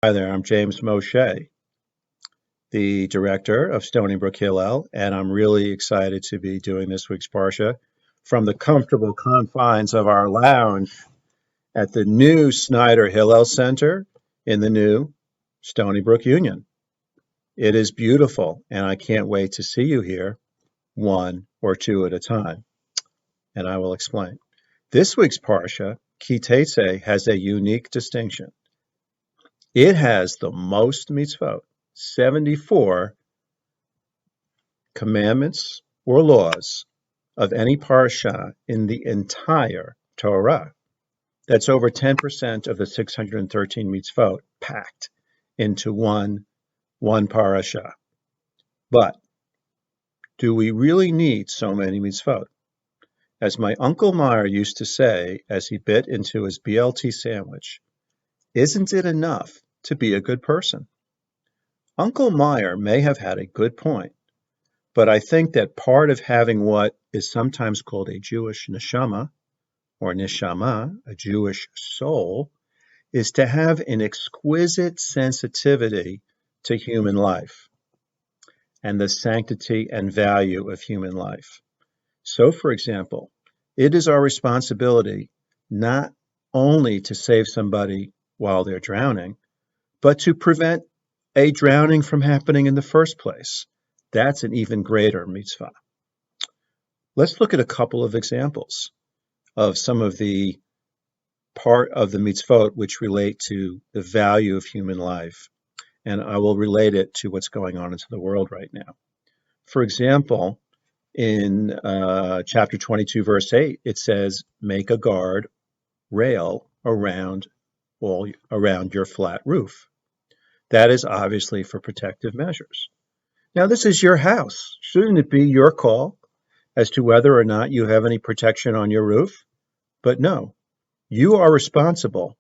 Hi there, I'm James Moshe, the director of Stony Brook Hillel, and I'm really excited to be doing this week's Parsha from the comfortable confines of our lounge at the new Snyder Hillel Center in the new Stony Brook Union. It is beautiful, and I can't wait to see you here, one or two at a time, and I will explain. This week's Parsha, Ki Tetzei, has a unique distinction. It has the most mitzvot, 74 commandments or laws of any parsha in the entire Torah. That's over 10% of the 613 mitzvot packed into one parasha. But do we really need so many mitzvot? As my Uncle Meyer used to say as he bit into his BLT sandwich, isn't it enough to be a good person? Uncle Meyer may have had a good point, but I think that part of having what is sometimes called a Jewish neshama, or neshama, a Jewish soul, is to have an exquisite sensitivity to human life and the sanctity and value of human life. So, for example, it is our responsibility not only to save somebody while they're drowning, but to prevent a drowning from happening in the first place. That's an even greater mitzvah. Let's look at a couple of examples of some of the part of the mitzvot which relate to the value of human life, and I will relate it to what's going on into the world right now. For example, in chapter 22, verse 8, it says, make a guard rail around your flat roof. That is obviously for protective measures. Now, this is your house. Shouldn't it be your call as to whether or not you have any protection on your roof? But no, you are responsible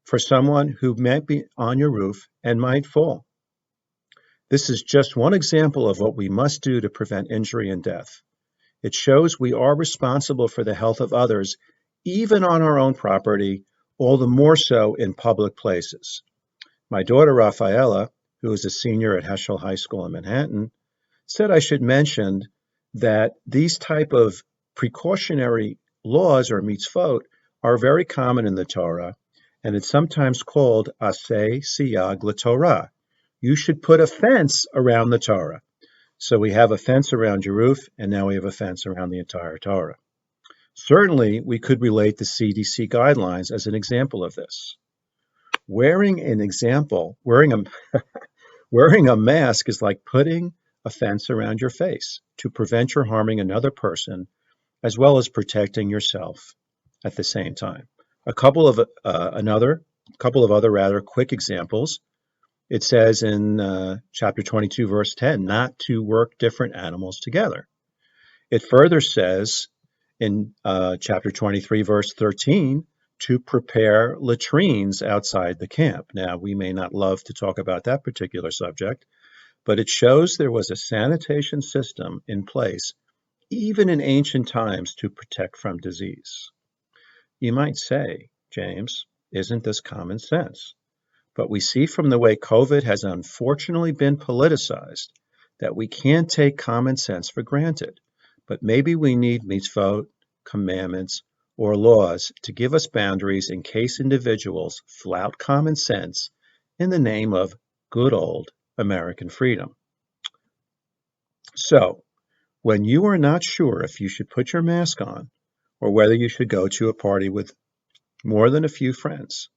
for someone who might be on your roof and might fall. This is just one example of what we must do to prevent injury and death. It shows we are responsible for the health of others, even on our own property, all the more so in public places. My daughter Rafaela, who is a senior at Heschel High School in Manhattan, said I should mention that these type of precautionary laws or mitzvot are very common in the Torah, and it's sometimes called aseh siyag l'Torah. You should put a fence around the Torah. So we have a fence around your roof, and now we have a fence around the entire Torah. Certainly, we could relate the CDC guidelines as an example of this. Wearing a wearing a mask is like putting a fence around your face to prevent your harming another person, as well as protecting yourself at the same time. A couple of other rather quick examples. It says in chapter 22, verse 10, not to work different animals together. It further says in chapter 23, verse 13, to prepare latrines outside the camp. Now, we may not love to talk about that particular subject, but it shows there was a sanitation system in place, even in ancient times, to protect from disease. You might say, James, isn't this common sense? But we see from the way COVID has unfortunately been politicized that we can't take common sense for granted. But maybe we need mitzvot, commandments, or laws to give us boundaries in case individuals flout common sense in the name of good old American freedom. So, when you are not sure if you should put your mask on or whether you should go to a party with more than a few friends,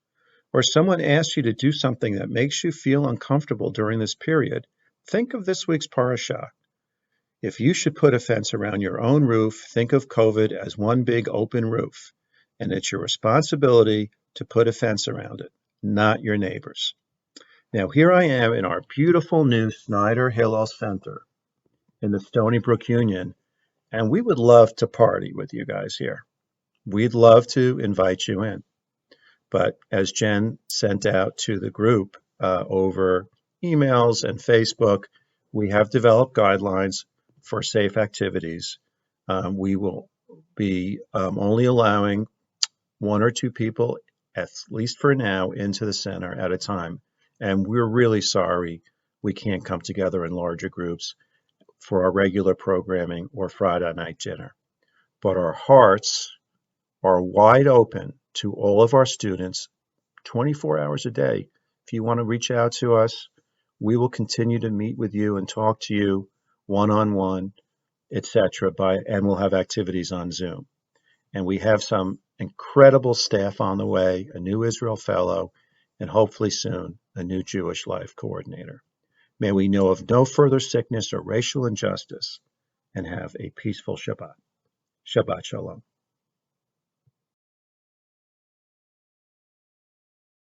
or someone asks you to do something that makes you feel uncomfortable during this period, think of this week's parasha. If you should put a fence around your own roof, think of COVID as one big open roof, and it's your responsibility to put a fence around it, not your neighbor's. Now, here I am in our beautiful new Snyder Hillel Center in the Stony Brook Union, and we would love to party with you guys here. We'd love to invite you in. But as Jen sent out to the group over emails and Facebook, we have developed guidelines for safe activities. We will be only allowing one or two people, at least for now, into the center at a time. And we're really sorry we can't come together in larger groups for our regular programming or Friday night dinner. But our hearts are wide open to all of our students 24 hours a day. If you want to reach out to us, we will continue to meet with you and talk to you one-on-one, etc. And we'll have activities on Zoom. And we have some incredible staff on the way, a new Israel fellow, and hopefully soon a new Jewish life coordinator. May we know of no further sickness or racial injustice and have a peaceful Shabbat. Shabbat Shalom.